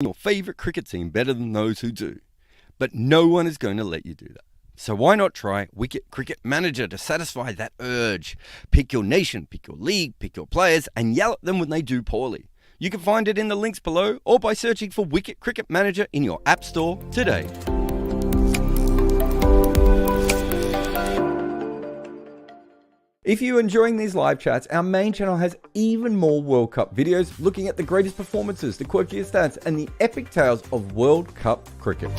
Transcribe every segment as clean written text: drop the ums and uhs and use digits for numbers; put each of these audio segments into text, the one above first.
your favorite cricket team better than those who do. But no one is going to let you do that. So why not try Wicket Cricket Manager to satisfy that urge? Pick your nation, pick your league, pick your players, and yell at them when they do poorly. You can find it in the links below or by searching for Wicket Cricket Manager in your app store today. If you're enjoying these live chats, our main channel has even more World Cup videos looking at the greatest performances, the quirkiest stats, and the epic tales of World Cup cricket.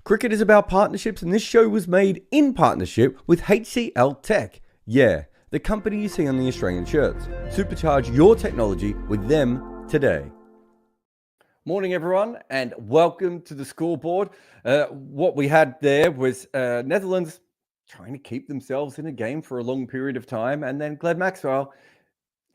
Cricket is about partnerships, and this show was made in partnership with HCLTech. Yeah, the company you see on the Australian shirts. Supercharge your technology with them today. Morning, everyone, and welcome to the Scoreboard. What we had there was Netherlands trying to keep themselves in a game for a long period of time, and then Glenn Maxwell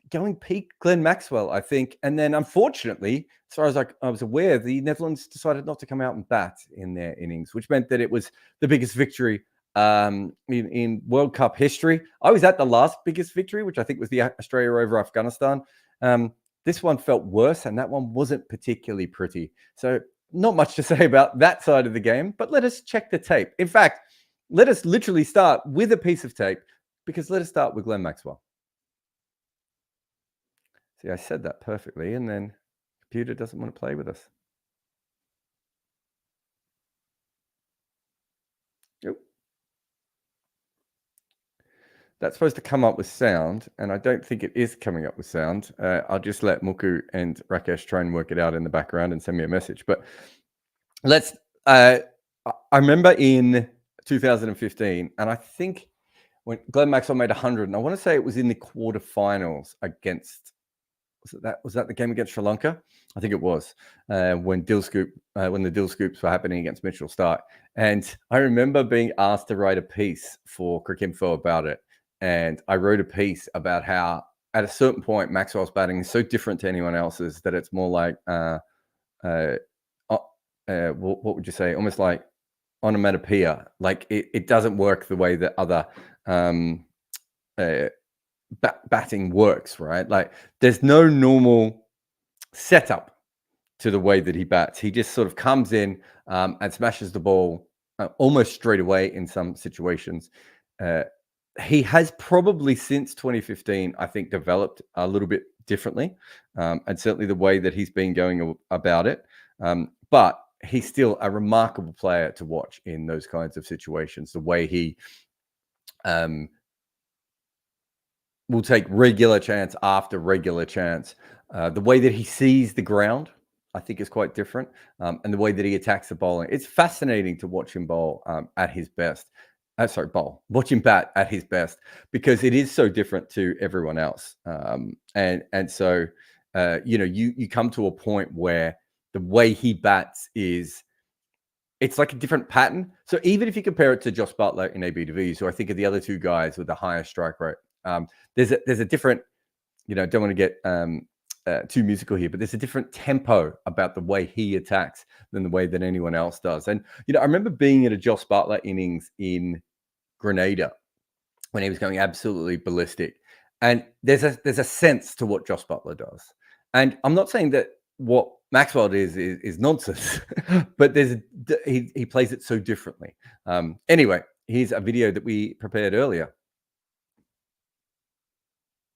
going peak Glenn Maxwell, I think. And then, unfortunately, as far as I was aware, the Netherlands decided not to come out and bat in their innings, which meant that it was the biggest victory in World Cup history. I was at the last biggest victory, which I think was the Australia over Afghanistan. This one felt worse, and that one wasn't particularly pretty. So not much to say about that side of the game, but let us check the tape. In fact, let us literally start with a piece of tape, because let us start with Glenn Maxwell. See, I said that perfectly, and then the computer doesn't want to play with us. Yep. That's supposed to come up with sound, and I don't think it is coming up with sound. I'll just let Muku and Rakesh try and work it out in the background and send me a message. But let's. I remember in 2015, and I think when Glenn Maxwell made 100, and I want to say it was in the quarterfinals against. Was that the game against Sri Lanka? I think it was when the Dill Scoops were happening against Mitchell Starc. And I remember being asked to write a piece for Cricinfo about it. And I wrote a piece about how at a certain point, Maxwell's batting is so different to anyone else's that it's more like, what would you say? Almost like onomatopoeia. Like it doesn't work the way that other batting works, right? Like there's no normal setup to the way that he bats. He just sort of comes in and smashes the ball almost straight away in some situations. He has probably since 2015, I think, developed a little bit differently, and certainly the way that he's been going about it. But he's still a remarkable player to watch in those kinds of situations. The way he will take regular chance after regular chance. The way that he sees the ground, I think, is quite different. And the way that he attacks the bowling. It's fascinating to watch him bowl at his best. Watch him bat at his best, because it is so different to everyone else. And so, you come to a point where the way he bats it's like a different pattern. So even if you compare it to Josh Buttler in AB de Villiers, who I think are the other two guys with the highest strike rate, there's a different, don't want to get too musical here, but there's a different tempo about the way he attacks than the way that anyone else does. And, I remember being at a Josh Buttler innings in Grenada when he was going absolutely ballistic. And there's a sense to what Josh Buttler does. And I'm not saying that what Maxwell is nonsense, but he plays it so differently. Anyway, here's a video that we prepared earlier.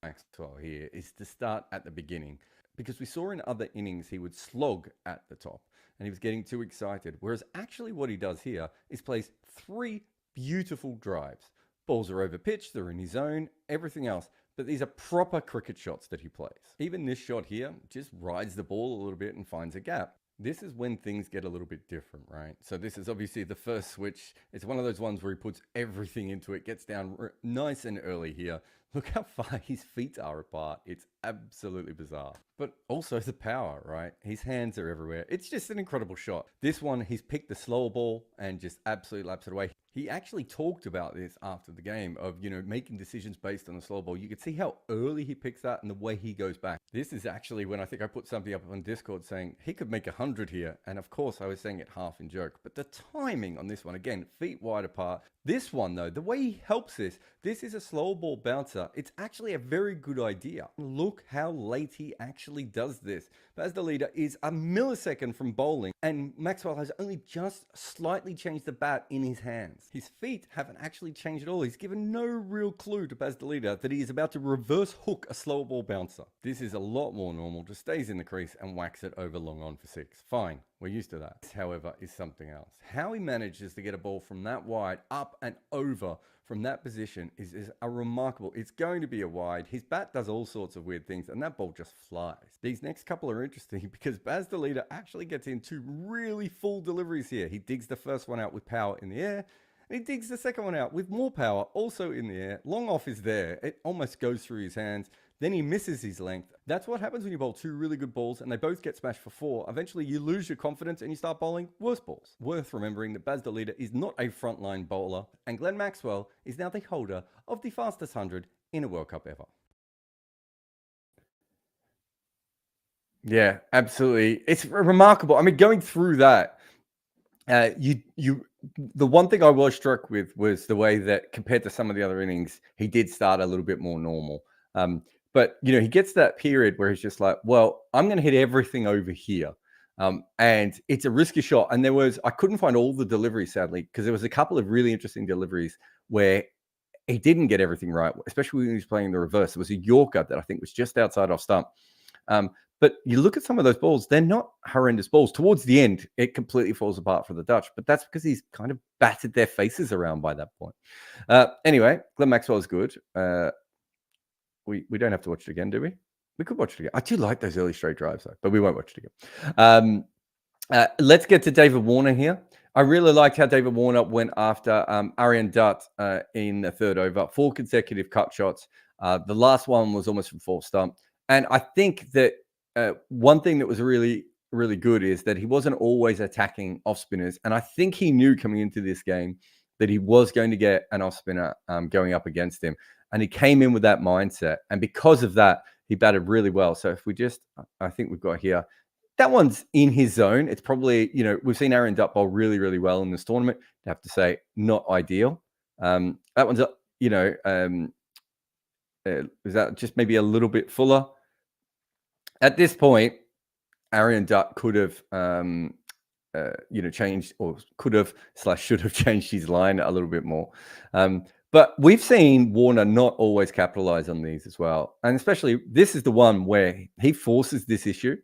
Maxwell here is to start at the beginning, because we saw in other innings he would slog at the top and he was getting too excited. Whereas actually what he does here is plays 3 beautiful drives. Balls are over pitch, they're in his zone, everything else. But these are proper cricket shots that he plays. Even this shot here just rides the ball a little bit and finds a gap. This is when things get a little bit different, right? So this is obviously the first switch. It's one of those ones where he puts everything into it, gets down nice and early here. Look how far his feet are apart. It's absolutely bizarre. But also the power, right? His hands are everywhere. It's just an incredible shot. This one, he's picked the slower ball and just absolutely laps it away. He actually talked about this after the game of, making decisions based on the slow ball. You could see how early he picks that and the way he goes back. This is actually when I think I put something up on Discord saying he could make 100 here. And of course I was saying it half in joke, but the timing on this one, again, feet wide apart, This one, though, the way he helps this is a slow ball bouncer. It's actually a very good idea. Look how late he actually does this. Baz the leader is a millisecond from bowling, and Maxwell has only just slightly changed the bat in his hands. His feet haven't actually changed at all. He's given no real clue to Baz the leader that he is about to reverse hook a slow ball bouncer. This is a lot more normal. Just stays in the crease and whacks it over long on for 6. Fine. We're used to that. This, however, is something else. How he manages to get a ball from that wide up and over from that position is a remarkable. It's going to be a wide. His bat does all sorts of weird things, and that ball just flies. These next couple are interesting because Baz the leader actually gets into really full deliveries here. He digs the first one out with power in the air, and he digs the second one out with more power, also in the air. Long off is there. It almost goes through his hands. Then he misses his length. That's what happens when you bowl 2 really good balls and they both get smashed for 4. Eventually, you lose your confidence and you start bowling worse balls. Worth remembering that Baz the leader is not a frontline bowler, and Glenn Maxwell is now the holder of the fastest 100 in a World Cup ever. Yeah, absolutely. It's remarkable. I mean, going through that, the one thing I was struck with was the way that compared to some of the other innings, he did start a little bit more normal. But, he gets that period where he's just like, well, I'm going to hit everything over here. And it's a risky shot. And I couldn't find all the deliveries, sadly, because there was a couple of really interesting deliveries where he didn't get everything right, especially when he was playing the reverse. It was a Yorker that I think was just outside off stump. But you look at some of those balls, they're not horrendous balls. Towards the end, it completely falls apart for the Dutch, but that's because he's kind of battered their faces around by that point. Anyway, Glenn Maxwell is good. We don't have to watch it again, do we? We could watch it again. I do like those early straight drives, though, but we won't watch it again. Let's get to David Warner here. I really liked how David Warner went after Aryan Dutt in the third over. 4 consecutive cut shots. The last one was almost from full stump. And I think that one thing that was really, really good is that he wasn't always attacking off spinners. And I think he knew coming into this game that he was going to get an off spinner going up against him. And he came in with that mindset. And because of that, he batted really well. So if we I think we've got here, that one's in his zone. It's probably, we've seen Aryan Dutt bowl really, really well in this tournament. I have to say, not ideal. That one's, is that just maybe a little bit fuller? At this point, Aryan Dutt could have, changed or could have / should have changed his line a little bit more. But we've seen Warner not always capitalize on these as well. And especially this is the one where he forces this issue.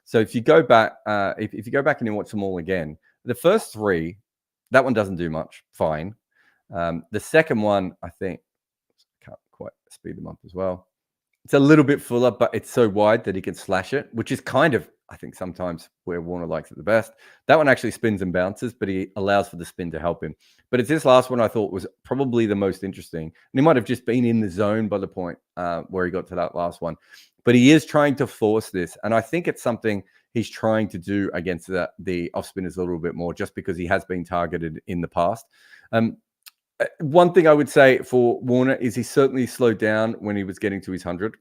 So if you go back, if you go back and you watch them all again, the first 3, that one doesn't do much. Fine. The second one, I think, can't quite speed them up as well. It's a little bit fuller, but it's so wide that he can slash it, which is kind of, I think, sometimes where Warner likes it the best. That one actually spins and bounces, but he allows for the spin to help him. But it's this last one I thought was probably the most interesting. And he might have just been in the zone by the point where he got to that last one. But he is trying to force this. And I think it's something he's trying to do against the off spinners a little bit more, just because he has been targeted in the past. One thing I would say for Warner is he certainly slowed down when he was getting to his 100.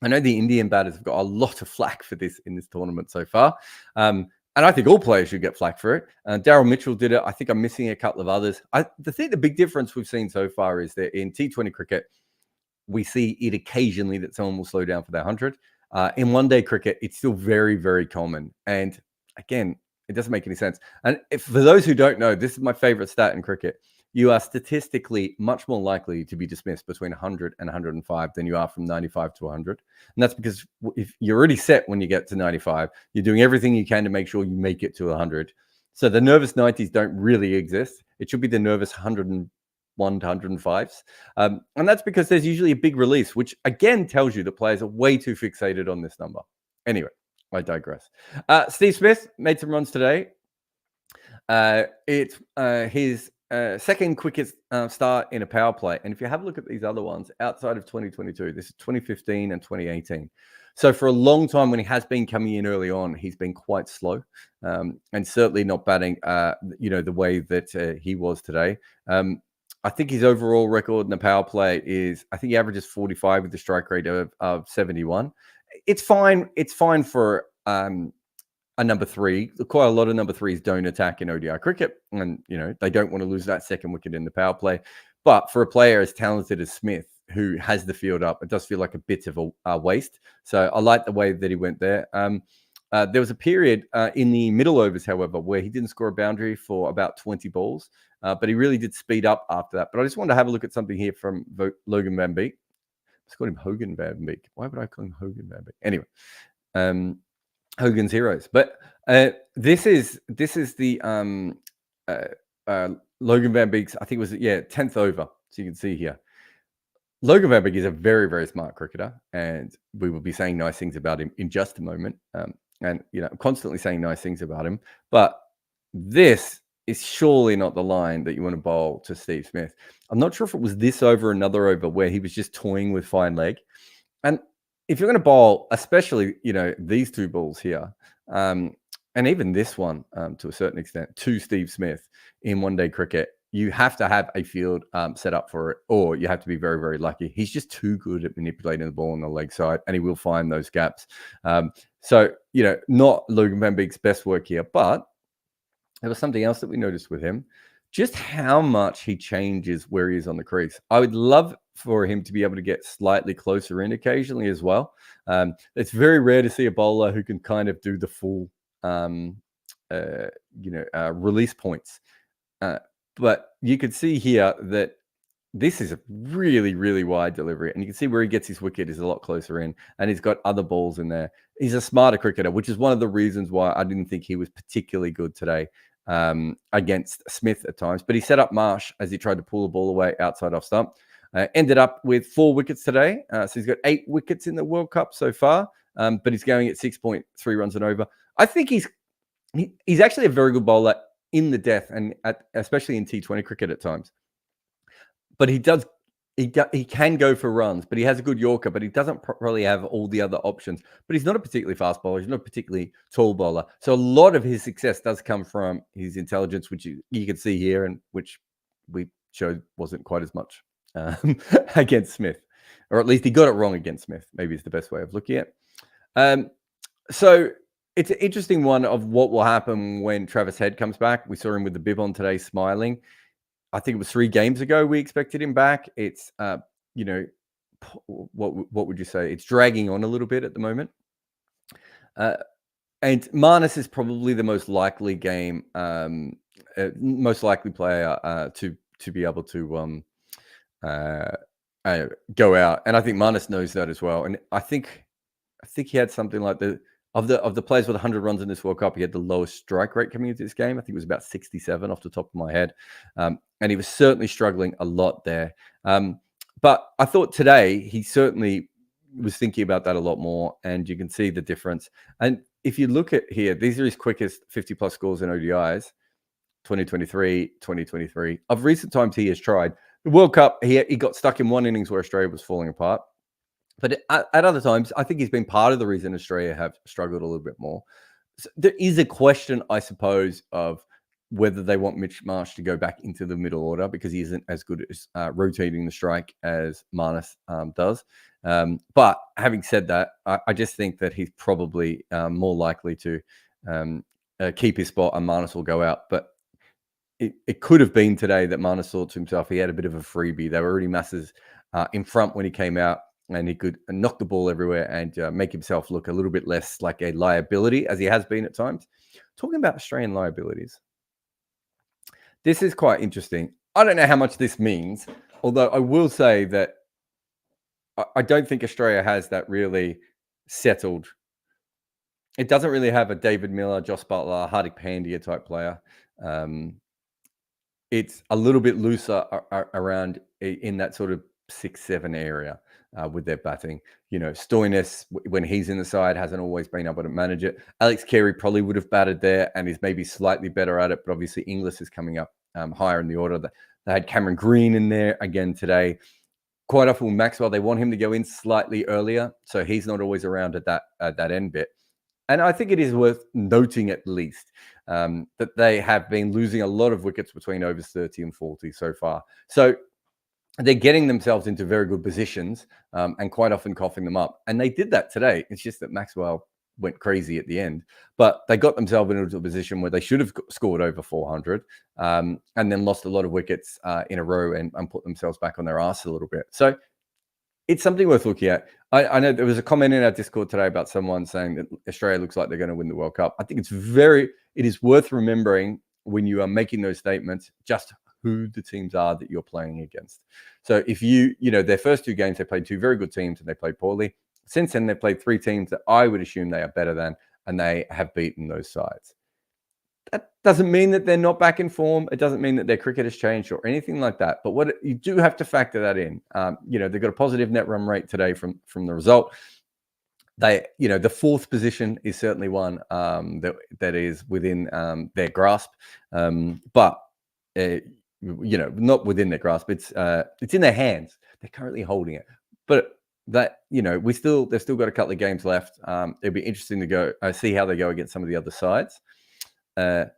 I know the Indian batters have got a lot of flack for this in this tournament so far. And I think all players should get flack for it. Daryl Mitchell did it. I think I'm missing a couple of others. The big difference we've seen so far is that in T20 cricket, we see it occasionally that someone will slow down for their 100. In one-day cricket, it's still very, very common. And again, it doesn't make any sense. And for those who don't know, this is my favorite stat in cricket. You are statistically much more likely to be dismissed between 100 and 105 than you are from 95 to 100. And that's because if you're already set when you get to 95, you're doing everything you can to make sure you make it to 100. So the nervous 90s don't really exist. It should be the nervous 101 to 105s. And that's because there's usually a big release, which again tells you that players are way too fixated on this number. Anyway, I digress. Steve Smith made some runs today. It's his second quickest start in a power play. And if you have a look at these other ones outside of 2022, this is 2015 and 2018. So for a long time, when he has been coming in early on, he's been quite slow and certainly not batting, the way that he was today. I think his overall record in the power play is, I think he averages 45 with the strike rate of 71. It's fine. It's fine for a number three. Quite a lot of number threes don't attack in ODI cricket, and they don't want to lose that second wicket in the power play. But for a player as talented as Smith, who has the field up, it does feel like a bit of a waste. So I like the way that he went there. There was a period in the middle overs, however, where he didn't score a boundary for about 20 balls, but he really did speed up after that. But I just wanted to have a look at something here from Logan Van Beek. Let's call him Hogan Van Beek. Why would I call him Hogan Van Beek? Anyway, Hogan's Heroes. But this is the Logan Van Beek's, I think it was 10th over. So you can see here. Logan Van Beek is a very, very smart cricketer, and we will be saying nice things about him in just a moment. And I'm constantly saying nice things about him. But this is surely not the line that you want to bowl to Steve Smith. I'm not sure if it was this over, another over, where he was just toying with fine leg. And if you're going to bowl, especially, these two balls here, and even this one to a certain extent, to Steve Smith in one-day cricket, you have to have a field set up for it, or you have to be very, very lucky. He's just too good at manipulating the ball on the leg side, and he will find those gaps. So, not Logan Van Beek's best work here, but there was something else that we noticed with him, just how much he changes where he is on the crease. I would love for him to be able to get slightly closer in occasionally as well. It's very rare to see a bowler who can kind of do the full, release points. But you could see here that this is a really, really wide delivery. And you can see where he gets his wicket is a lot closer in. And he's got other balls in there. He's a smarter cricketer, which is one of the reasons why I didn't think he was particularly good today against Smith at times. But he set up Marsh as he tried to pull the ball away outside off stump. Ended up with 4 wickets today. So he's got 8 wickets in the World Cup so far. But he's going at 6.3 runs and over. I think he's actually a very good bowler in the death, and especially in T20 cricket at times. But he can go for runs, but he has a good Yorker, but he doesn't probably have all the other options. But he's not a particularly fast bowler. He's not a particularly tall bowler. So a lot of his success does come from his intelligence, which you can see here, and which we showed wasn't quite as much against Smith. Or at least he got it wrong against Smith, maybe is the best way of looking at it. So it's an interesting one of what will happen when Travis Head comes back. We saw him with the bib on today, smiling. I think it was 3 games ago we expected him back. It's, what would you say? It's dragging on a little bit at the moment. And Marnus is probably the most likely most likely player to be able to go out. And I think Marnus knows that as well. And I think he had something like of the players with 100 runs in this World Cup, he had the lowest strike rate coming into this game. I think it was about 67 off the top of my head. And he was certainly struggling a lot there. But I thought today he certainly was thinking about that a lot more, and you can see the difference. And if you look at here, these are his quickest 50-plus scores in ODIs, 2023, 2023. Of recent times he has tried. The World Cup, he got stuck in one innings where Australia was falling apart. But at other times, I think he's been part of the reason Australia have struggled a little bit more. So there is a question, I suppose, of whether they want Mitch Marsh to go back into the middle order because he isn't as good at rotating the strike as Marnus does. But having said that, I just think that he's probably more likely to keep his spot and Marnus will go out. But it could have been today that Marnus thought to himself he had a bit of a freebie. There were already masses in front when he came out, and he could knock the ball everywhere and make himself look a little bit less like a liability, as he has been at times. Talking about Australian liabilities, this is quite interesting. I don't know how much this means, although I will say that I don't think Australia has that really settled. It doesn't really have a David Miller, Joss Butler, Hardik Pandya type player. It's a little bit looser around in that sort of 6-7 area with their batting. Stoinis, when he's in the side, hasn't always been able to manage it. Alex Carey probably would have batted there and is maybe slightly better at it, but obviously Inglis is coming up higher in the order. They had Cameron Green in there again today. Quite often with Maxwell, they want him to go in slightly earlier, so he's not always around at that end bit. And I think it is worth noting at least that they have been losing a lot of wickets between overs 30 and 40 so far. So they're getting themselves into very good positions and quite often coughing them up. And they did that today. It's just that Maxwell went crazy at the end. But they got themselves into a position where they should have scored over 400, and then lost a lot of wickets in a row and put themselves back on their arse a little bit. So it's something worth looking at. I know there was a comment in our Discord today about someone saying that Australia looks like they're going to win the World Cup. I think it is worth remembering when you are making those statements, just who the teams are that you're playing against. So if their first 2 games, they played 2 very good teams and they played poorly. Since then, they've played 3 teams that I would assume they are better than, and they have beaten those sides. That doesn't mean that they're not back in form. It doesn't mean that their cricket has changed or anything like that. But what you do have to factor that in. They've got a positive net run rate today from the result. The 4th position is certainly one that is within their grasp, but not within their grasp. It's in their hands. They're currently holding it, but that they've still got a couple of games left. It'll be interesting to go see how they go against some of the other sides. So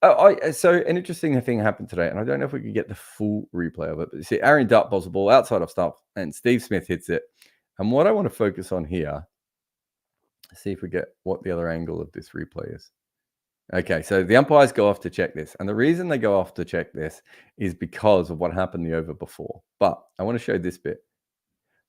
an interesting thing happened today, and I don't know if we could get the full replay of it, but you see Aaron Dutt bowls the ball outside of stump, and Steve Smith hits it. And what I want to focus on here, see if we get what the other angle of this replay is. Okay, so the umpires go off to check this, and the reason they go off to check this is because of what happened the over before. But I want to show this bit.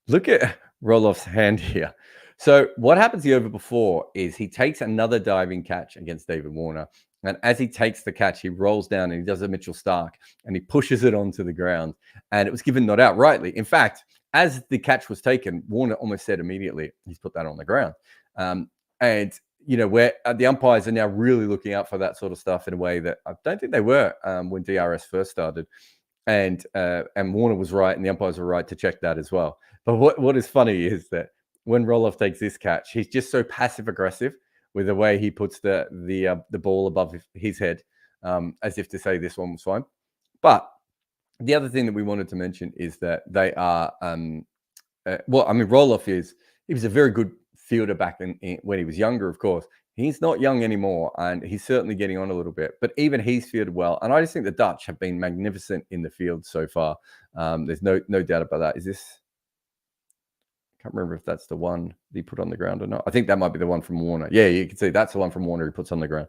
Look at Roloff's hand here. So what happens the over before is he takes another diving catch against David Warner. And as he takes the catch, he rolls down and he does a Mitchell Stark and he pushes it onto the ground. And it was given not out rightly. In fact, as the catch was taken, Warner almost said immediately, he's put that on the ground. Where the umpires are now really looking out for that sort of stuff in a way that I don't think they were when DRS first started. And Warner was right and the umpires were right to check that as well. But what is funny is that when Roloff takes this catch, he's just so passive aggressive with the way he puts the ball above his head, as if to say this one was fine. But the other thing that we wanted to mention is that they are Roloff he was a very good fielder back when he was younger, of course. He's not young anymore, and he's certainly getting on a little bit. But even he's fielded well, and I just think the Dutch have been magnificent in the field so far. There's no doubt about that. Is this? I can't remember if that's the one that he put on the ground or not. I think that might be the one from Warner. Yeah, you can see that's the one from Warner he puts on the ground.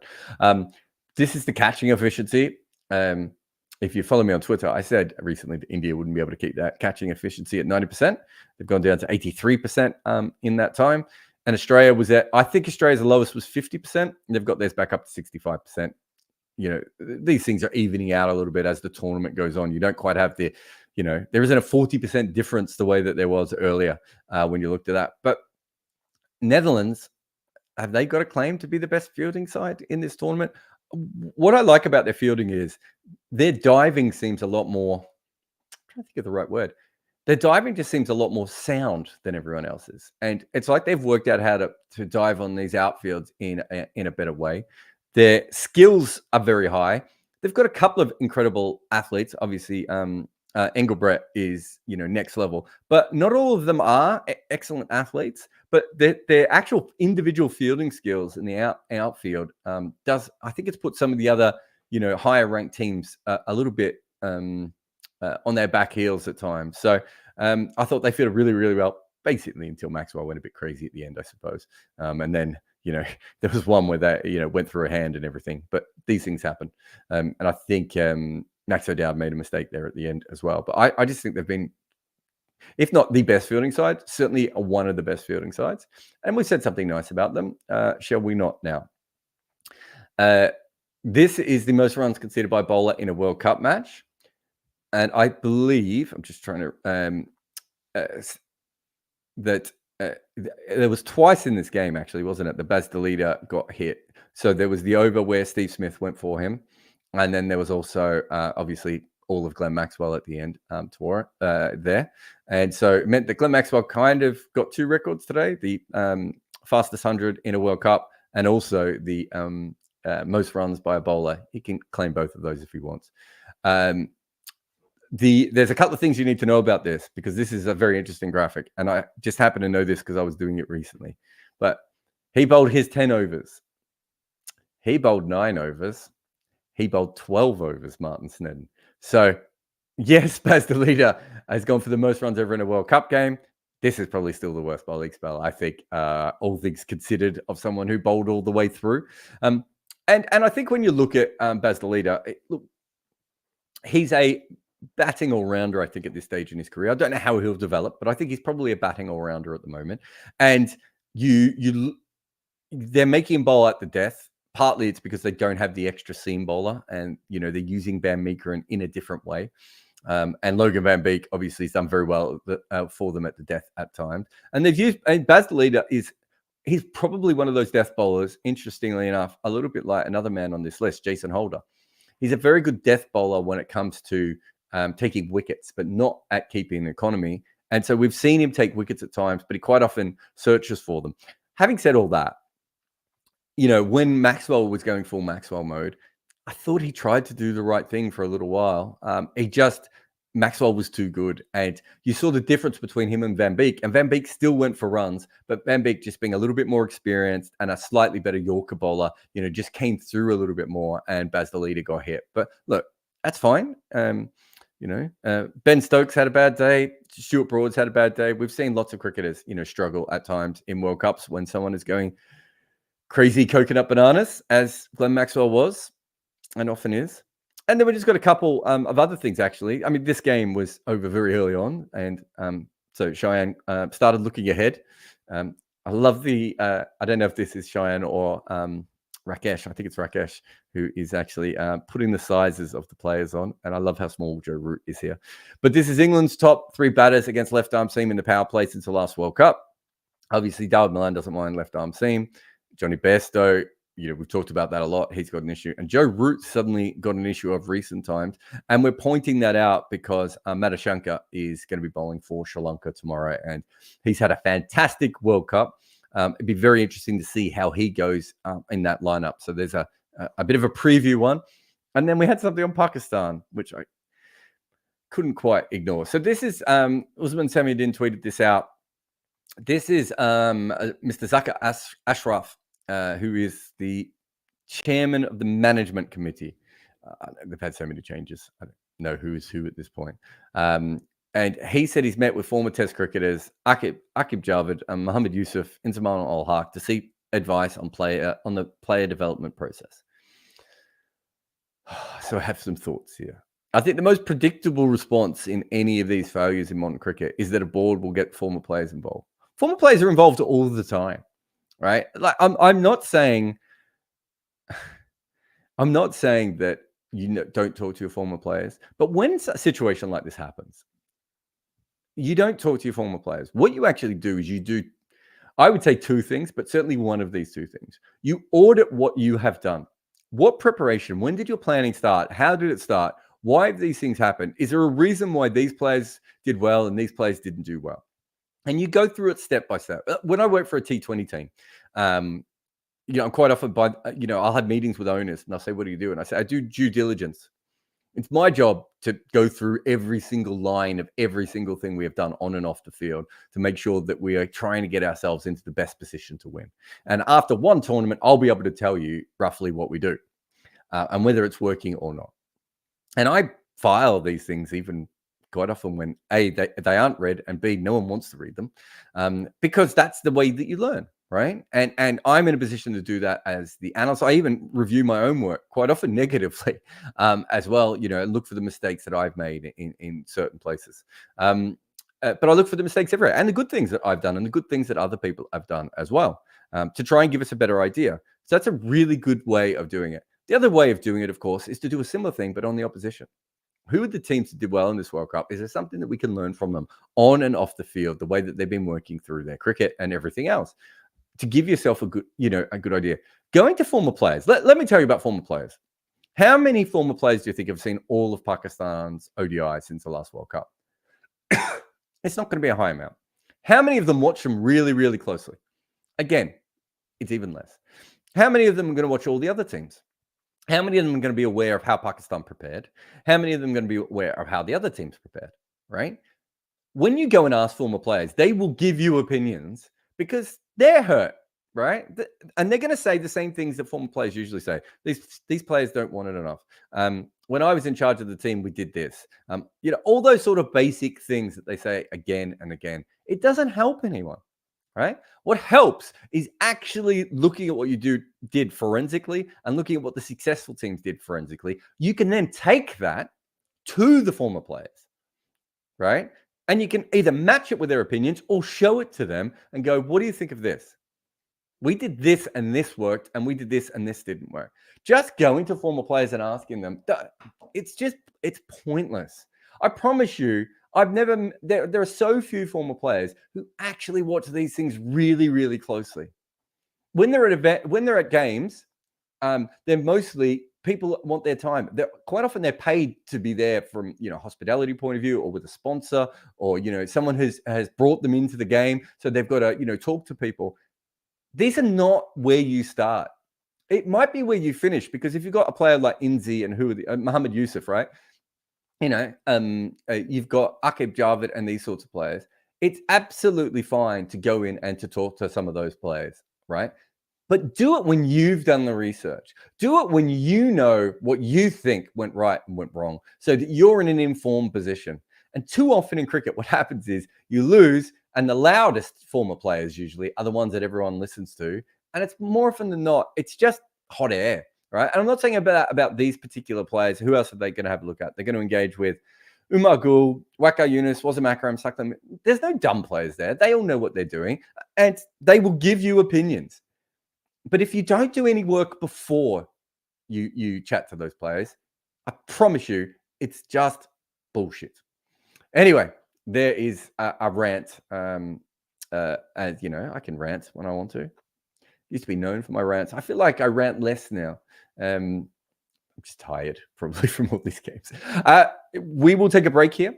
This is the catching efficiency. If you follow me on Twitter, I said recently that India wouldn't be able to keep that catching efficiency at 90%. They've gone down to 83% in that time. And Australia was I think Australia's lowest was 50%. They've got theirs back up to 65%. These things are evening out a little bit as the tournament goes on. You don't quite have there isn't a 40% difference the way that there was earlier when you looked at that. But Netherlands, have they got a claim to be the best fielding side in this tournament? What I like about their fielding is their diving seems a lot more, I'm trying to think of the right word. Their diving just seems a lot more sound than everyone else's. And it's like they've worked out how to dive on these outfields in a better way. Their skills are very high. They've got a couple of incredible athletes. Obviously, Engelbrett is, next level. But not all of them are excellent athletes. But their actual individual fielding skills in the outfield I think it's put some of the other, higher ranked teams a little bit on their back heels at times. So I thought they fielded really, really well, basically until Maxwell went a bit crazy at the end, I suppose. And then, there was one where they, went through a hand and everything. But these things happen. And I think Max O'Dowd made a mistake there at the end as well. But I just think they've been, if not the best fielding side, certainly one of the best fielding sides. And we said something nice about them. Shall we not now? This is the most runs conceded by bowler in a World Cup match. And I believe, I'm just trying to, that there was twice in this game, actually, wasn't it? The Baz the leader got hit. So there was the over where Steve Smith went for him. And then there was also, obviously, all of Glenn Maxwell at the end there. And so it meant that Glenn Maxwell kind of got 2 records today, the fastest 100 in a World Cup and also the most runs by a bowler. He can claim both of those if he wants. There's a couple of things you need to know about this because this is a very interesting graphic. And I just happen to know this because I was doing it recently. But he bowled his 10 overs. He bowled 9 overs. He bowled 12 overs, Martin Snedden. So, yes, Baz the leader has gone for the most runs ever in a World Cup game. This is probably still the worst bowling spell, I think, all things considered, of someone who bowled all the way through. And I think when you look at Baz the leader, look, he's a batting all-rounder, I think, at this stage in his career. I don't know how he'll develop, but I think he's probably a batting all-rounder at the moment. And they're making him bowl at the death. Partly it's because they don't have the extra seam bowler, and they're using Van Meekeren in a different way. And Logan Van Beek obviously has done very well for them at the death at times. And they've used, and Baz the leader he's probably one of those death bowlers, interestingly enough, a little bit like another man on this list, Jason Holder. He's a very good death bowler when it comes to taking wickets, but not at keeping the economy. And so we've seen him take wickets at times, but he quite often searches for them. Having said all that, when Maxwell was going full Maxwell mode, I thought he tried to do the right thing for a little while. Maxwell was too good. And you saw the difference between him and Van Beek. And Van Beek still went for runs, but Van Beek, just being a little bit more experienced and a slightly better Yorker bowler, just came through a little bit more, and Baz the leader got hit. But look, that's fine. Ben Stokes had a bad day. Stuart Broad's had a bad day. We've seen lots of cricketers, struggle at times in World Cups when someone is going crazy coconut bananas, as Glenn Maxwell was and often is. And then we just got a couple of other things, actually. I mean, this game was over very early on, and so Cheyenne started looking ahead. I love I don't know if this is Cheyenne or Rakesh. I think it's Rakesh who is actually putting the sizes of the players on, and I love how small Joe Root is here. But this is England's top 3 batters against left-arm seam in the power play since the last World Cup. Obviously, David Milan doesn't mind left-arm seam. Johnny Bairstow, we've talked about that a lot. He's got an issue. And Joe Root suddenly got an issue of recent times. And we're pointing that out because Madhushanka is going to be bowling for Sri Lanka tomorrow. And he's had a fantastic World Cup. It'd be very interesting to see how he goes in that lineup. So there's a bit of a preview one. And then we had something on Pakistan, which I couldn't quite ignore. So this is, Usman Samiuddin tweeted this out. This is Mr. Zaka Ashraf, who is the chairman of the management committee. They've had so many changes. I don't know who is who at this point. And he said he's met with former Test cricketers Akib Javed and Mohammad Yusuf, Inzamam Ul Haq, to seek advice on the player development process. So I have some thoughts here. I think the most predictable response in any of these failures in modern cricket is that a board will get former players involved. Former players are involved all the time, right? Like I'm not saying that don't talk to your former players, but when a situation like this happens, you don't talk to your former players. What you actually do is I would say 2 things, but certainly one of these 2 things. You audit what you have done. What preparation? When did your planning start? How did it start? Why have these things happened? Is there a reason why these players did well and these players didn't do well? And you go through it step by step. When I work for a T20 team, I'm quite often I'll have meetings with owners and I'll say, what do you do? And I say, I do due diligence. It's my job to go through every single line of every single thing we have done on and off the field to make sure that we are trying to get ourselves into the best position to win. And after one tournament, I'll be able to tell you roughly what we do and whether it's working or not. And I file these things even quite often when A, they aren't read, and B, no one wants to read them because that's the way that you learn, right? And I'm in a position to do that as the analyst. I even review my own work quite often negatively as well, look for the mistakes that I've made in certain places. But I look for the mistakes everywhere and the good things that I've done and the good things that other people have done as well to try and give us a better idea. So that's a really good way of doing it. The other way of doing it, of course, is to do a similar thing, but on the opposition. Who are the teams that did well in this World Cup? Is there something that we can learn from them on and off the field, the way that they've been working through their cricket and everything else, to give yourself a good idea? Going to former players. Let me tell you about former players. How many former players do you think have seen all of Pakistan's ODI since the last World Cup? It's not going to be a high amount. How many of them watch them really, really closely? Again, it's even less. How many of them are going to watch all the other teams? How many of them are going to be aware of how Pakistan prepared? How many of them are going to be aware of how the other teams prepared, right? When you go and ask former players, they will give you opinions because they're hurt, right? And they're going to say the same things that former players usually say. These players don't want it enough. when I was in charge of the team, we did this. All those sort of basic things that they say again and again. It doesn't help anyone, right? What helps is actually looking at what you did forensically and looking at what the successful teams did forensically. You can then take that to the former players, right? And you can either match it with their opinions or show it to them and go, what do you think of this? We did this and this worked, and we did this and this didn't work. Just going to former players and asking them, it's pointless. I promise you, there are so few former players who actually watch these things really, really closely. When they're at games, they're mostly people want their time. Quite often they're paid to be there from hospitality point of view, or with a sponsor, or someone has brought them into the game, so they've got to talk to people. These are not where you start. It might be where you finish, because if you've got a player like Inzi and Mohammed Yusuf, right? You've got Akib Javed and these sorts of players. It's absolutely fine to go in and to talk to some of those players, right? But do it when you've done the research. Do it when you know what you think went right and went wrong, so that you're in an informed position. And too often in cricket, what happens is you lose, and the loudest former players usually are the ones that everyone listens to. And it's more often than not, it's just hot air, right? And I'm not saying about these particular players. Who else are they going to have a look at? They're going to engage with Umar Gul, Waqar Yunus, Wasim Akram, Saklam. There's no dumb players there. They all know what they're doing, and they will give you opinions. But if you don't do any work before you chat to those players, I promise you, it's just bullshit. Anyway, there is a rant. As you know, I can rant when I want to. Used to be known for my rants. I feel like I rant less now. I'm just tired, probably, from all these games. We will take a break here.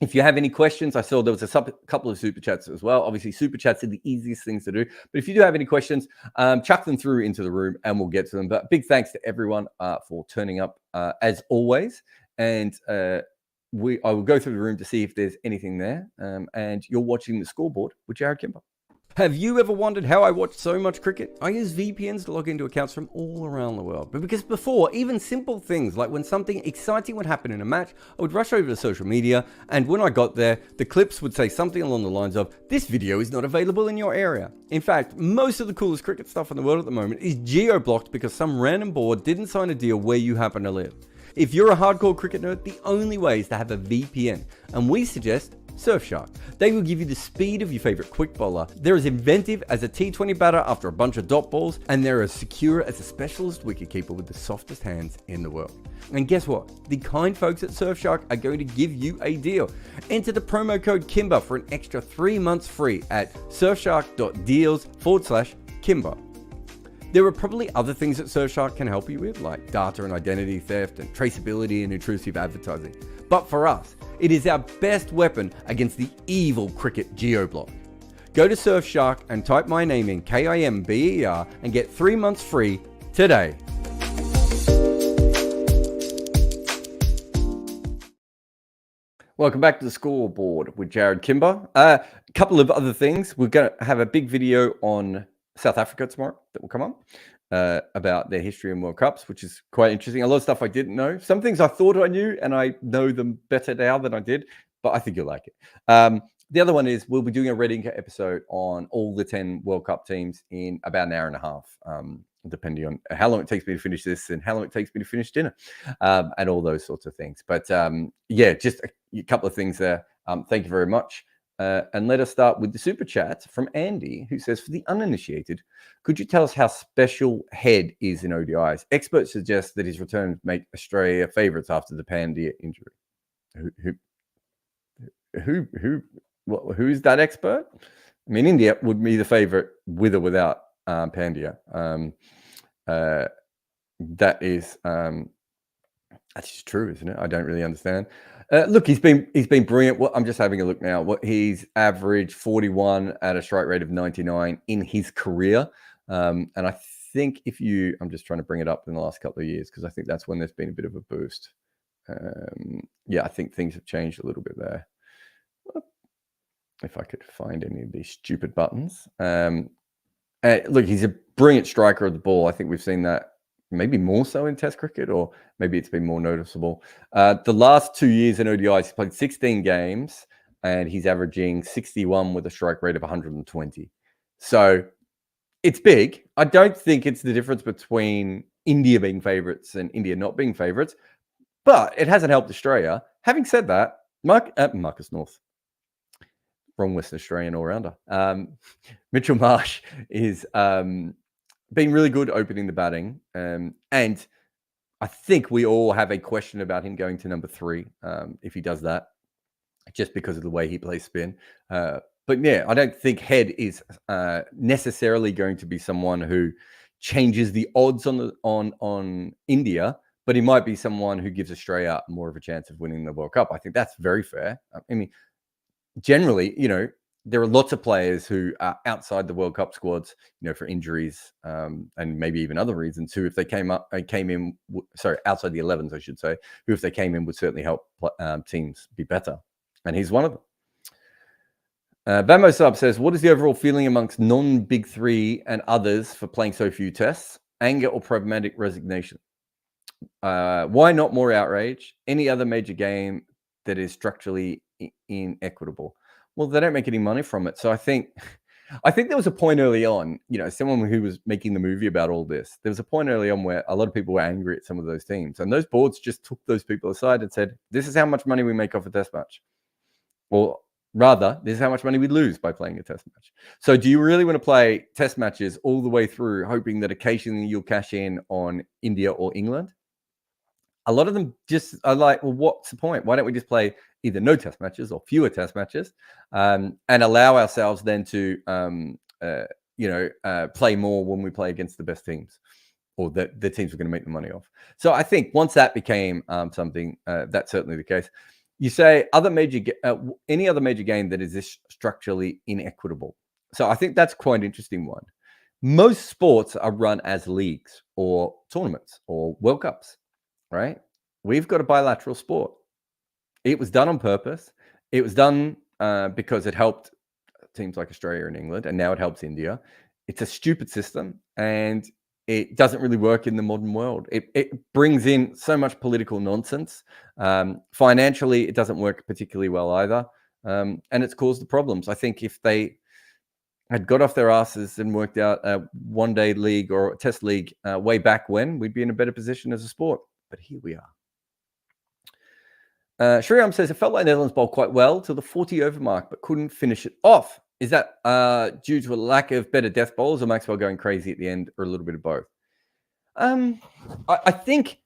If you have any questions, I saw there was a couple of super chats as well. Obviously, super chats are the easiest things to do. But if you do have any questions, chuck them through into the room and we'll get to them. But big thanks to everyone for turning up as always. And I will go through the room to see if there's anything there. And you're watching The Scoreboard with Jared Kimber. Have you ever wondered how I watch so much cricket? I use VPNs to log into accounts from all around the world. But because before, even simple things like when something exciting would happen in a match, I would rush over to social media, and when I got there, the clips would say something along the lines of, "This video is not available in your area." In fact, most of the coolest cricket stuff in the world at the moment is geo-blocked because some random board didn't sign a deal where you happen to live. If you're a hardcore cricket nerd, the only way is to have a VPN, and we suggest Surfshark. They will give you the speed of your favorite quick bowler. They're as inventive as a T20 batter after a bunch of dot balls, and they're as secure as a specialist wicketkeeper with the softest hands in the world. And guess what? The kind folks at Surfshark are going to give you a deal. Enter the promo code Kimber for an extra 3 months free at surfshark.deals/Kimber. There are probably other things that Surfshark can help you with, like data and identity theft and traceability and intrusive advertising. But for us, it is our best weapon against the evil cricket geo-block. Go to Surfshark and type my name in, KIMBER, and get 3 months free today. Welcome back to The Scoreboard with Jared Kimber. A couple of other things. We're going to have a big video on South Africa tomorrow that will come on about their history in World Cups, which is quite interesting. A lot of stuff I didn't know. Some things I thought I knew, and I know them better now than I did, but I think you'll like it. The other one is we'll be doing a Red Inca episode on all the 10 World Cup teams in about an hour and a half, depending on how long it takes me to finish this and how long it takes me to finish dinner, and all those sorts of things. But yeah, just a couple of things there. Thank you very much. And let us start with the super chat from Andy, who says, for the uninitiated, could you tell us how special Head is in ODIs? Experts suggest that his returns make Australia favourites after the Pandya injury. Who's that expert? I mean, India would be the favourite with or without Pandya. That's just true, isn't it? I don't really understand. Look, he's been brilliant. Well, I'm just having a look now. He's averaged 41 at a strike rate of 99 in his career. And I think I'm just trying to bring it up in the last couple of years, because I think that's when there's been a bit of a boost. Yeah, I think things have changed a little bit there. If I could find any of these stupid buttons. Look, he's a brilliant striker of the ball. I think we've seen that maybe more so in Test cricket, or maybe it's been more noticeable. The last 2 years in ODIs, he's played 16 games, and he's averaging 61 with a strike rate of 120. So it's big. I don't think it's the difference between India being favourites and India not being favourites, but it hasn't helped Australia. Having said that, Marcus North, wrong West Australian all-rounder. Mitchell Marsh is been really good opening the batting. And I think we all have a question about him going to number 3 if he does that, just because of the way he plays spin. But yeah, I don't think Head is necessarily going to be someone who changes the odds on India, but he might be someone who gives Australia more of a chance of winning the World Cup. I think that's very fair. I mean, generally, there are lots of players who are outside the World Cup squads, for injuries and maybe even other reasons, who, if they came in, outside the 11s, I should say, who, if they came in, would certainly help teams be better. And he's one of them. Bambo Sub says, what is the overall feeling amongst non-Big Three and others for playing so few tests? Anger or pragmatic resignation? Why not more outrage? Any other major game that is structurally inequitable? Well, they don't make any money from it. So I think there was a point early on, someone who was making the movie about all this, there was a point early on where a lot of people were angry at some of those teams. And those boards just took those people aside and said, this is how much money we make off a test match. Or rather, this is how much money we lose by playing a test match. So do you really want to play test matches all the way through, hoping that occasionally you'll cash in on India or England? A lot of them just are like, well, what's the point? Why don't we just play either no test matches or fewer test matches, and allow ourselves then to, play more when we play against the best teams, or the teams we're going to make the money off. So I think once that became something, that's certainly the case. You say any other major game that is this structurally inequitable. So I think that's quite an interesting one. Most sports are run as leagues or tournaments or World Cups, right? We've got a bilateral sport. It was done on purpose. It was done because it helped teams like Australia and England, and now it helps India. It's a stupid system, and it doesn't really work in the modern world. It brings in so much political nonsense. Financially, it doesn't work particularly well either, and it's caused the problems. I think if they had got off their asses and worked out a one-day league or a test league way back when, we'd be in a better position as a sport. But here we are. Shriyam says, it felt like Netherlands bowled quite well till the 40 over mark, but couldn't finish it off. Is that due to a lack of better death bowls, or Maxwell going crazy at the end, or a little bit of both? I think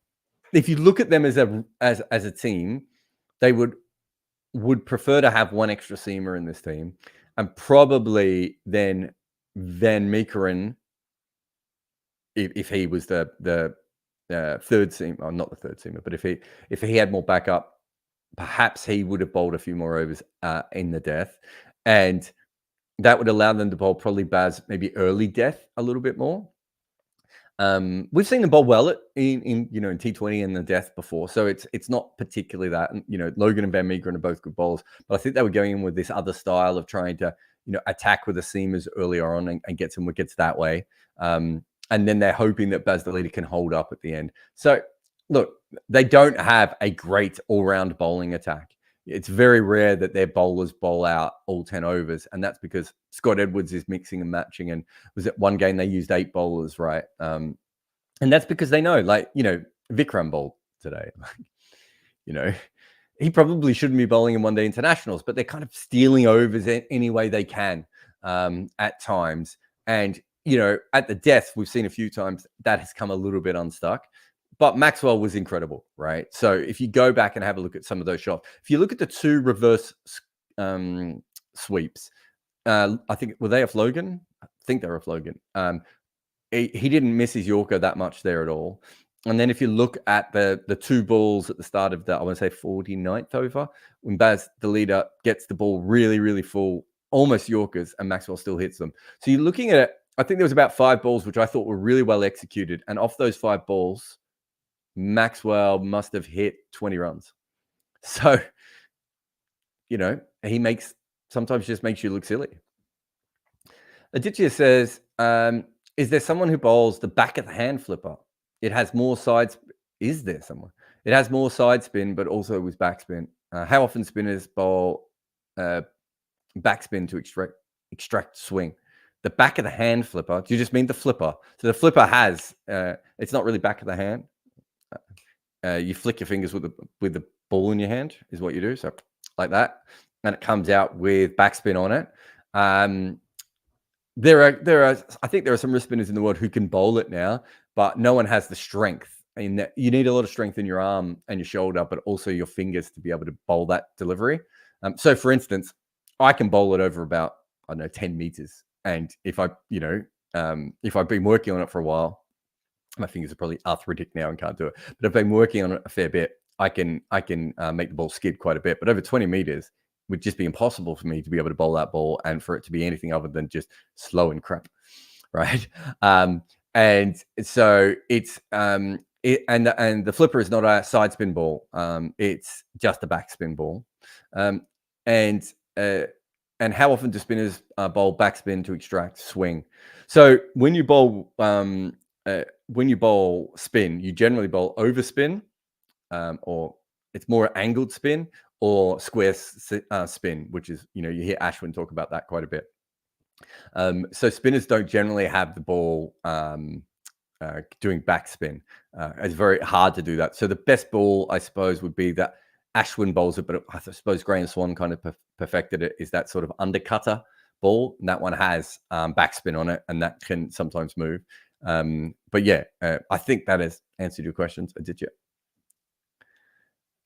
if you look at them as a team, they would prefer to have one extra seamer in this team, and probably then Van Meekeren, if he was the third seamer, or not the third seamer, but if he had more backup, perhaps he would have bowled a few more overs in the death, and that would allow them to bowl probably Baz maybe early death a little bit more. We've seen them bowl well in T20 and the death before, so it's not particularly that. Logan and Van Meekeren are both good bowlers, but I think they were going in with this other style of trying to attack with the seamers earlier on and get some wickets that way. And then they're hoping that Baz the leader can hold up at the end. So look, they don't have a great all-round bowling attack. It's very rare that their bowlers bowl out all 10 overs, and that's because Scott Edwards is mixing and matching. And was it one game they used 8 bowlers, right? And that's because they know, Vikram bowled today. He probably shouldn't be bowling in one-day internationals, but they're kind of stealing overs any way they can at times. And at the death, we've seen a few times that has come a little bit unstuck. But Maxwell was incredible, right? So if you go back and have a look at some of those shots, if you look at the 2 reverse sweeps, I think, were they off Logan? I think they were off Logan. He didn't miss his Yorker that much there at all. And then if you look at the 2 balls at the start of the, I want to say 49th over, when Baz, the leader, gets the ball really, really full, almost Yorkers, and Maxwell still hits them. So you're looking at it, I think there was about 5 balls, which I thought were really well executed. And off those 5 balls, Maxwell must have hit 20 runs. So, he sometimes just makes you look silly. Aditya says, is there someone who bowls the back of the hand flipper? It has more is there somewhere? It has more side spin, but also with backspin. How often spinners bowl backspin to extract swing? The back of the hand flipper. Do you just mean the flipper? So the flipper has. It's not really back of the hand. You flick your fingers with the ball in your hand is what you do. So like that, and it comes out with backspin on it. I think there are some wrist spinners in the world who can bowl it now, but no one has the strength. In that you need a lot of strength in your arm and your shoulder, but also your fingers to be able to bowl that delivery. So, for instance, I can bowl it over about 10 meters, and if I've been working on it for a while, my fingers are probably arthritic now and can't do it. But I've been working on it a fair bit. I can make the ball skid quite a bit, but over 20 meters would just be impossible for me to be able to bowl that ball and for it to be anything other than just slow and crap, right? And so it's and the flipper is not a side spin ball. It's just a backspin ball. And how often do spinners bowl backspin to extract swing? So when you bowl spin, you generally bowl overspin, or it's more angled spin, or square spin, which is, you hear Ashwin talk about that quite a bit. So spinners don't generally have the ball doing backspin. It's very hard to do that. So the best ball, I suppose, would be that Ashwin bowls it, but I suppose Graham Swan kind of perfected it, is that sort of undercutter ball. And that one has backspin on it, and that can sometimes move. But yeah, I think that has answered your questions. Did you?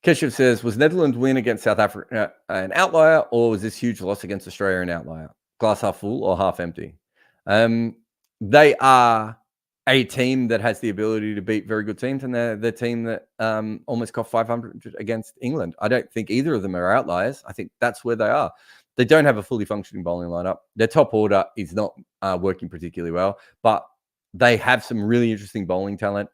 Keshav says, was Netherlands win against South Africa an outlier, or was this huge loss against Australia an outlier? Glass half full or half empty? They are a team that has the ability to beat very good teams, and they're the team that almost got 500 against England. I don't think either of them are outliers. I think that's where they are. They don't have a fully functioning bowling lineup. Their top order is not working particularly well, but they have some really interesting bowling talent.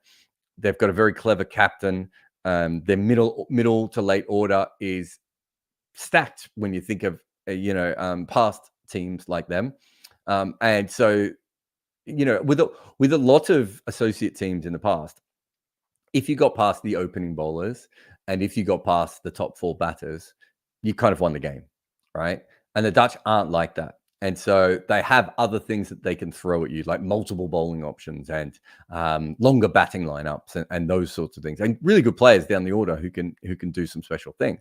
They've got a very clever captain. Their middle to late order is stacked when you think of past teams like them, and so with a lot of associate teams in the past, if you got past the opening bowlers and if you got past the top 4 batters, you kind of won the game, right? And the Dutch aren't like that. And so they have other things that they can throw at you, like multiple bowling options and longer batting lineups and those sorts of things, and really good players down the order who can do some special things.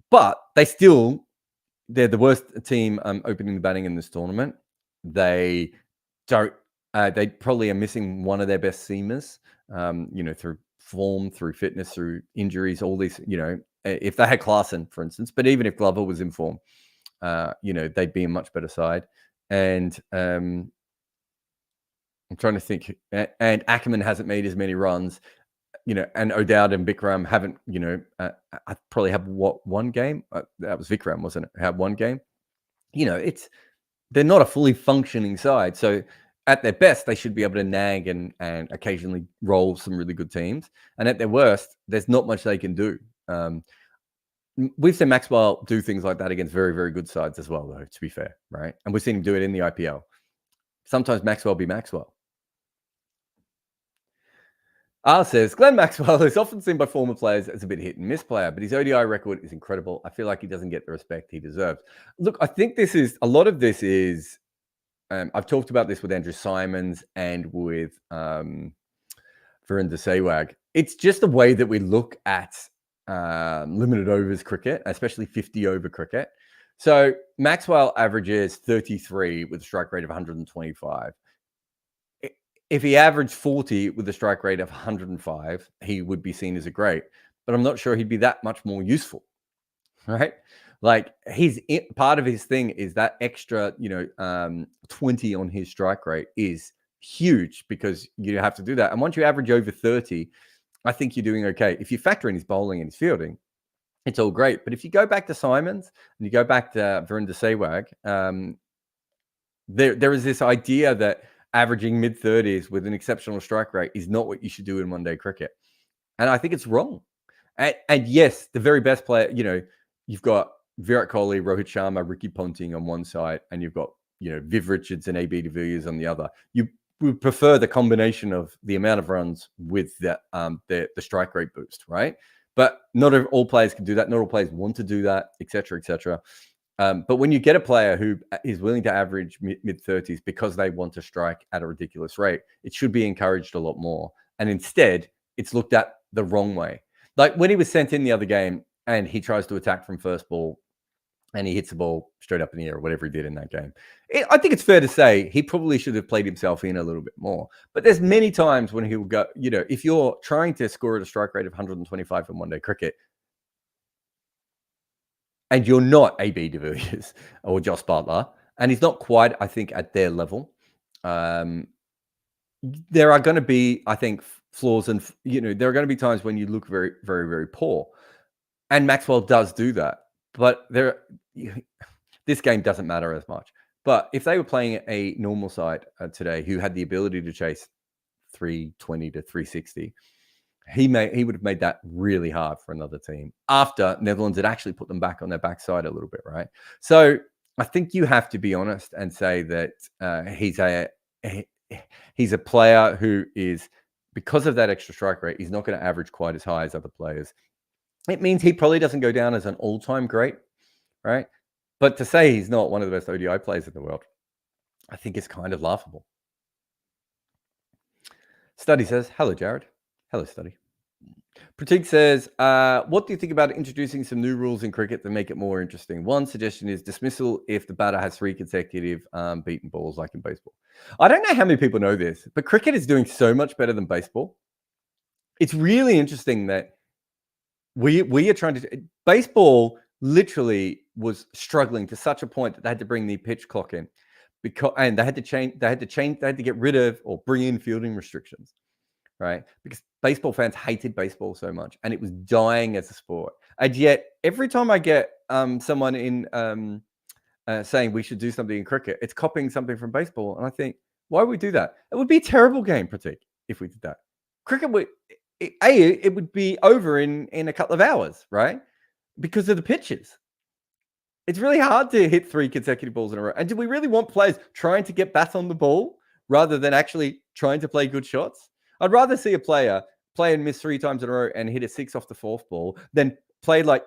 But they're the worst team opening the batting in this tournament. They probably are missing one of their best seamers, through form, through fitness, through injuries, all these, if they had Klaasen, for instance, but even if Glover was in form, they'd be a much better side. And I'm trying to think, and Ackerman hasn't made as many runs, and O'Dowd and Vikram haven't, I probably have one game. That was Vikram, wasn't it? Had one game. They're not a fully functioning side. So at their best, they should be able to nag and occasionally roll some really good teams. And at their worst, there's not much they can do. We've seen Maxwell do things like that against very, very good sides as well, though, to be fair, right? And we've seen him do it in the IPL. Sometimes Maxwell be Maxwell. R says, Glenn Maxwell is often seen by former players as a bit hit and miss player, but his ODI record is incredible. I feel like he doesn't get the respect he deserves. Look, I think a lot of this is, I've talked about this with Andrew Simons and with Virender Sehwag. It's just the way that we look at limited overs cricket, especially 50-over cricket. So Maxwell averages 33 with a strike rate of 125. If he averaged 40 with a strike rate of 105, he would be seen as a great, but I'm not sure he'd be that much more useful, right? Like part of his thing is that extra, 20 on his strike rate is huge because you have to do that. And once you average over 30, I think you're doing okay. If you factor in his bowling and his fielding, it's all great. But if you go back to Simons and you go back to Virender Sehwag, there is this idea that averaging mid-30s with an exceptional strike rate is not what you should do in one-day cricket. And I think it's wrong. And yes, the very best player, you've got Virat Kohli, Rohit Sharma, Ricky Ponting on one side, and you've got, Viv Richards and AB de Villiers on the other. You would prefer the combination of the amount of runs with the strike rate boost, right? But not all players can do that. Not all players want to do that, et cetera, et cetera. But when you get a player who is willing to average mid-30s because they want to strike at a ridiculous rate, it should be encouraged a lot more. And instead, it's looked at the wrong way. Like when he was sent in the other game and he tries to attack from first ball and he hits the ball straight up in the air or whatever he did in that game. I think it's fair to say he probably should have played himself in a little bit more. But there's many times when he will go, if you're trying to score at a strike rate of 125 in one-day cricket, and you're not AB de Villiers or Joss Butler, and he's not quite, I think, at their level, there are going to be, I think, flaws, and there are going to be times when you look very, very, very poor. And Maxwell does do that. But this game doesn't matter as much. But if they were playing a normal side today who had the ability to chase 320 to 360, he would have made that really hard for another team after Netherlands had actually put them back on their backside a little bit, right? So I think you have to be honest and say that he's a player who is, because of that extra strike rate, he's not going to average quite as high as other players. It means he probably doesn't go down as an all-time great, right? But to say he's not one of the best ODI players in the world, I think is kind of laughable. Study says, hello, Jared. Hello, Study. Pratik says, what do you think about introducing some new rules in cricket to make it more interesting? One suggestion is dismissal if the batter has 3 consecutive beaten balls like in baseball. I don't know how many people know this, but cricket is doing so much better than baseball. It's really interesting that we are trying to... Baseball literally was struggling to such a point that they had to bring the pitch clock in, and they had to get rid of or bring in fielding restrictions, right? Because baseball fans hated baseball so much and it was dying as a sport. And yet every time I get someone in saying we should do something in cricket, it's copying something from baseball. And I think, why would we do that? It would be a terrible game, Pratik, if we did that. Cricket would... it would be over in a couple of hours, right? Because of the pitches. It's really hard to hit 3 consecutive balls in a row. And do we really want players trying to get bats on the ball rather than actually trying to play good shots? I'd rather see a player play and miss 3 times in a row and hit a 6 off the 4th ball than play like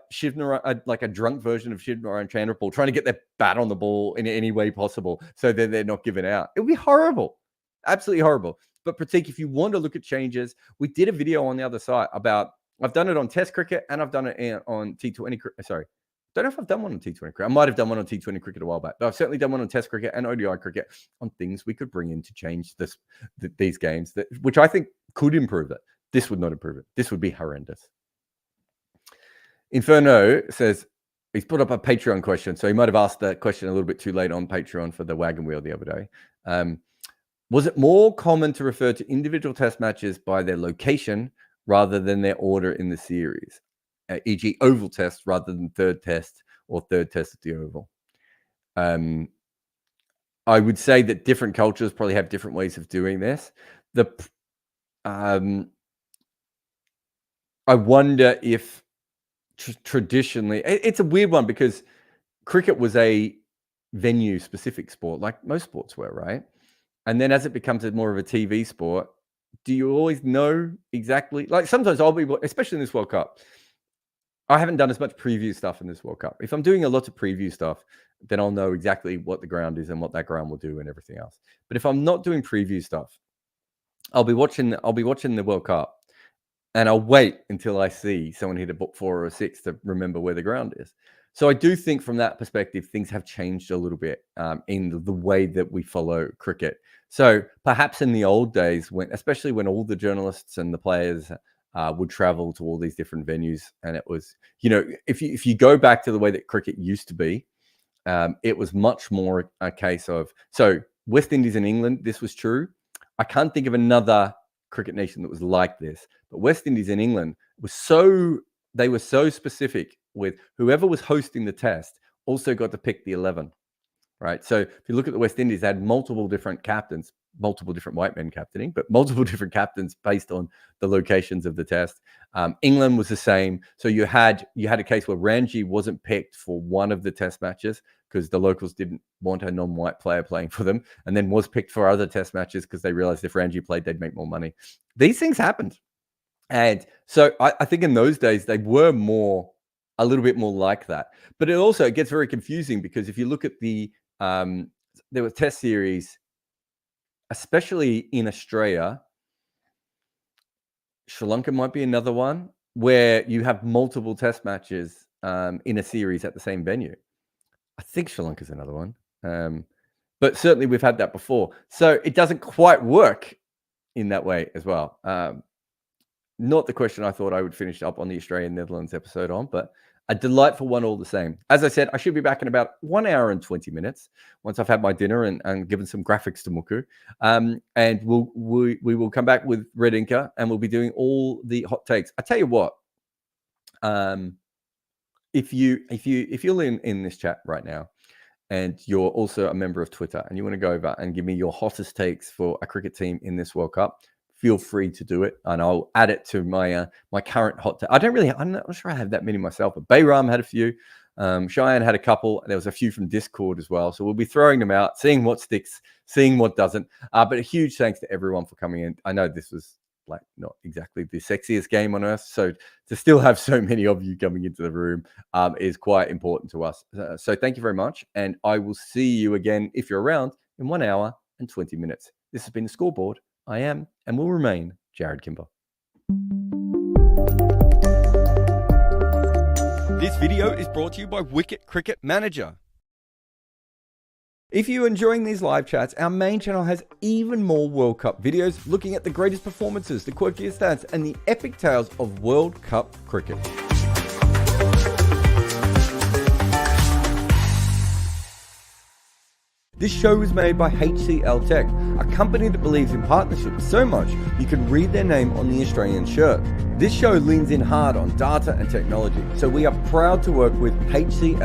like a drunk version of Shivnarine Chandrapal, trying to get their bat on the ball in any way possible so that they're not given out. It would be horrible. Absolutely horrible. But Pratik, if you want to look at changes, we did a video on the other side about, I've done it on Test cricket and I've done it on T20. Sorry, don't know if I've done one on T20 cricket. I might have done one on T20 cricket a while back, but I've certainly done one on Test cricket and ODI cricket on things we could bring in to change these games, which I think could improve it. This would not improve it. This would be horrendous. Inferno says, he's put up a Patreon question, so he might have asked that question a little bit too late on Patreon for the wagon wheel the other day. Was it more common to refer to individual test matches by their location rather than their order in the series, e.g. oval test rather than third test or third test at the oval? I would say that different cultures probably have different ways of doing this. I wonder if traditionally, it's a weird one because cricket was a venue-specific sport, like most sports were, right? And then as it becomes more of a TV sport, do you always know exactly? Like sometimes I'll be, especially in this World Cup, I haven't done as much preview stuff in this World Cup. If I'm doing a lot of preview stuff, then I'll know exactly what the ground is and what that ground will do and everything else. But if I'm not doing preview stuff, I'll be watching the World Cup and I'll wait until I see someone hit a 4 or a 6 to remember where the ground is. So I do think from that perspective, things have changed a little bit in the way that we follow cricket. So perhaps in the old days, especially when all the journalists and the players would travel to all these different venues, and it was, if you go back to the way that cricket used to be, it was much more a case of, so West Indies and England, this was true. I can't think of another cricket nation that was like this, but West Indies and England they were so specific with whoever was hosting the test also got to pick the 11, right? So if you look at the West Indies, they had multiple different captains multiple different white men captaining, but multiple different captains based on the locations of the test. England was the same. So you had a case where Ranji wasn't picked for one of the test matches because the locals didn't want a non-white player playing for them, and then was picked for other test matches because they realized if Ranji played, they'd make more money. These things happened. And so I think in those days, they were a little bit more like that. But it gets very confusing because if you look at there were test series, especially in Australia, Sri Lanka might be another one, where you have multiple test matches in a series at the same venue. I think Sri Lanka's another one. But certainly we've had that before. So it doesn't quite work in that way as well. Not the question I thought I would finish up on the Australian-Netherlands episode on, but a delightful one all the same. As I said, I should be back in about 1 hour and 20 minutes once I've had my dinner and given some graphics to Muku. And we will come back with Red Inca and we'll be doing all the hot takes. I tell you what, if you're in this chat right now and you're also a member of Twitter and you want to go over and give me your hottest takes for a cricket team in this World Cup, feel free to do it, and I'll add it to my my current hot take. I'm not sure I have that many myself, but Bayram had a few. Cheyenne had a couple. There was a few from Discord as well. So we'll be throwing them out, seeing what sticks, seeing what doesn't. But a huge thanks to everyone for coming in. I know this was like not exactly the sexiest game on earth. So to still have so many of you coming into the room is quite important to us. So thank you very much. And I will see you again, if you're around, in 1 hour and 20 minutes. This has been the Scoreboard. I am and will remain Jared Kimber. This video is brought to you by Wicket Cricket Manager. If you're enjoying these live chats, our main channel has even more World Cup videos looking at the greatest performances, the quirkiest stats, and the epic tales of World Cup cricket. This show was made by HCLTech, a company that believes in partnership so much you can read their name on the Australian shirt. This show leans in hard on data and technology, so we are proud to work with HCL